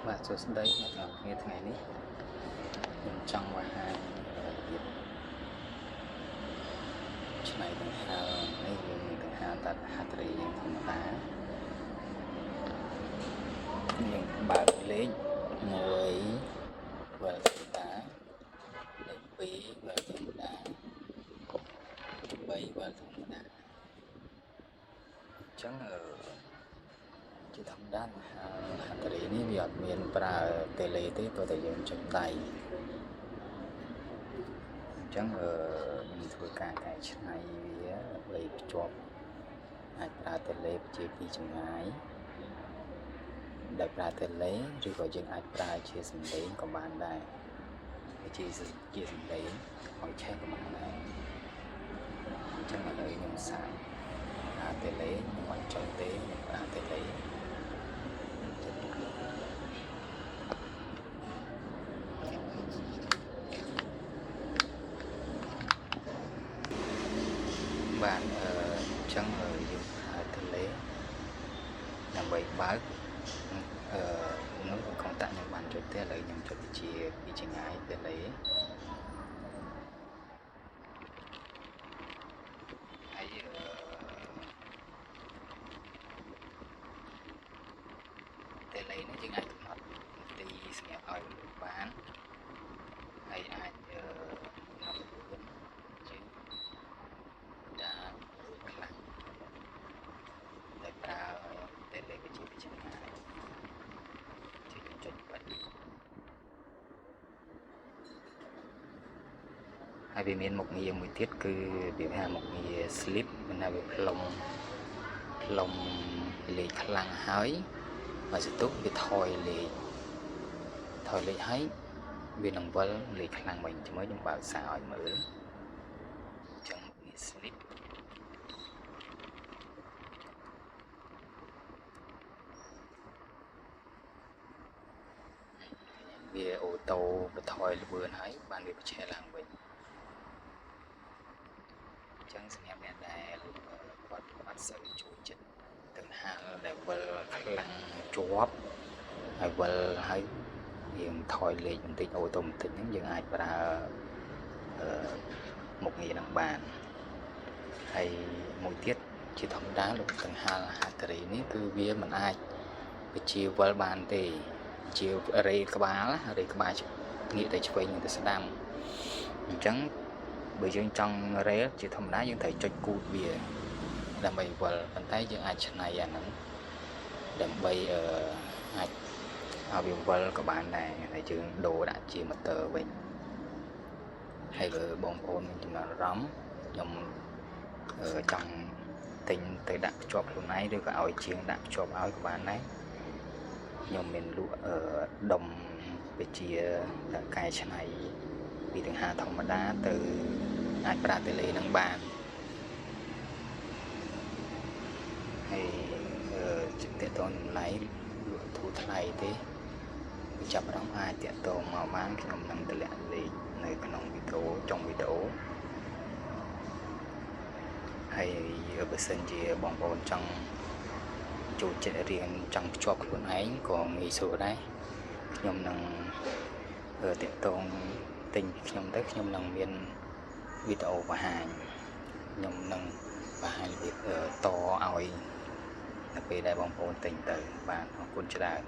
បាទសួស្តីអ្នកទាំងអស់គ្នាថ្ងៃនេះខ្ញុំចង់បង្ហាញរបៀបឆ្នៃដង្ហើមនេះយើងមានដង្ហើមតាហាត់រីយ៉ាងធម្មតាយើងបើកលេខ1បើកធម្មតាលេខ2បើកធម្មតា3បើកធម្មតាអញ្ចឹងជាធម្មតាហាត់រីនេះវាអត់មានប្រើតេឡេទេព្រោះតែយើងចុចដៃអញ្ចឹងខ្ញុំធ្វើការកែច្នៃវាដើម្បីភ្ជាប់អាចប្រើតេឡេជាពីចម្ងាយដែលប្រើតេឡេឬក៏យើងអាចប្រើជាសំឡេងក៏បានដែរជាសំឡេងឲ្យឆេះក៏បានដែរអញ្ចឹងឥឡូវខ្ញុំសាកប្រើតេឡេខ្ញុំអត់ចង់ទេខ្ញុំប្រើតេឡេបាទអញ្ចឹងយើងប្រើតេឡេដើម្បីបើកនោះកុងតាក់ខ្ញុំបានចុចទេឥឡូវខ្ញុំចុចជាពីចម្ងាយតេឡេហើយតេឡេនេះយើងអាចកំណត់ទីសម្រាប់ឲ្យមនុស្សបានហើយអាចកំណត់លឿនជាងតាមខ្លះដែលប្រើតេឡេជាពីចម្ងាយជាចុចបាច់ហើយវាមានមុខងារមួយទៀតគឺវាហៅមុខងារ slip មិនថាវាផ្លុំលេខខ្លាំងហើយបើសន្ទុះវាថយលេខហើយវានឹងវិលលេខខ្លាំងវិញជាមួយខ្ញុំបើកសារឲ្យមើលអញ្ចឹងវា slip វាអូតូបន្ថយល្បឿនហើយបានវាបញ្ឆេះឡើងវិញអញ្ចឹងសម្រាប់អ្នកដែលគាត់អត់សូវចូលចិត្តដង្ហើមដែលវិលខ្លាំងជាប់ហើយវិលហើយយើងថយលេខបន្តិចអូតូម៉ាទិកហ្នឹងយើងអាចប្រើមុខងារនឹងបានហើយមួយទៀតជាធម្មតាលោកដង្ហើមហាត់រីនេះគឺវាមិនអាចវិជាវិលបានទេជារេក្បាលងាកទៅឆ្វេងទៅស្ដាំអញ្ចឹងបើយើងចង់រេជាធម្មតាយើងត្រូវចុចគូតវាដើម្បីវិលប៉ុន្តែយើងអាចច្នៃអាហ្នឹងដើម្បីអាចឲ្យវាវិលក៏បានដែរតែយើងដូរដាក់ជាម៉ូទ័រវិញហើយបើបងប្អូនមានចំណាប់អារម្មណ៍ខ្ញុំចង់ទិញទៅដាក់ភ្ជាប់ខ្លួនឯងឬក៏ឲ្យជាងដាក់ភ្ជាប់ឲ្យក៏បានដែរខ្ញុំមានលក់ដុំវិជាកែច្នៃពីដង្ហើមធម្មតាទៅអាចប្រើតេឡេនឹងបានហើយតើតតម្លៃលក់ធូរថ្លៃទេចាប់អារម្មណ៍អាចតាក់ទងមកបានខ្ញុំនឹងតម្លាក់លេខនៅក្នុងវីដេអូចុងវីដេអូហើយបើសិនជាបងប្អូនចង់ចូលចិត្តរៀនចង់ភ្ជាប់ខ្លួនឯងក៏ងាយស្រួលដែរខ្ញុំនឹងតាក់ទងទិញខ្ញុំទៅខ្ញុំនឹងមានវីដេអូបង្ហាញខ្ញុំនឹងបង្ហាញរបៀបតឲ្យនៅពេលដែលបងប្អូនទិញទៅបាទអរគុណច្រើន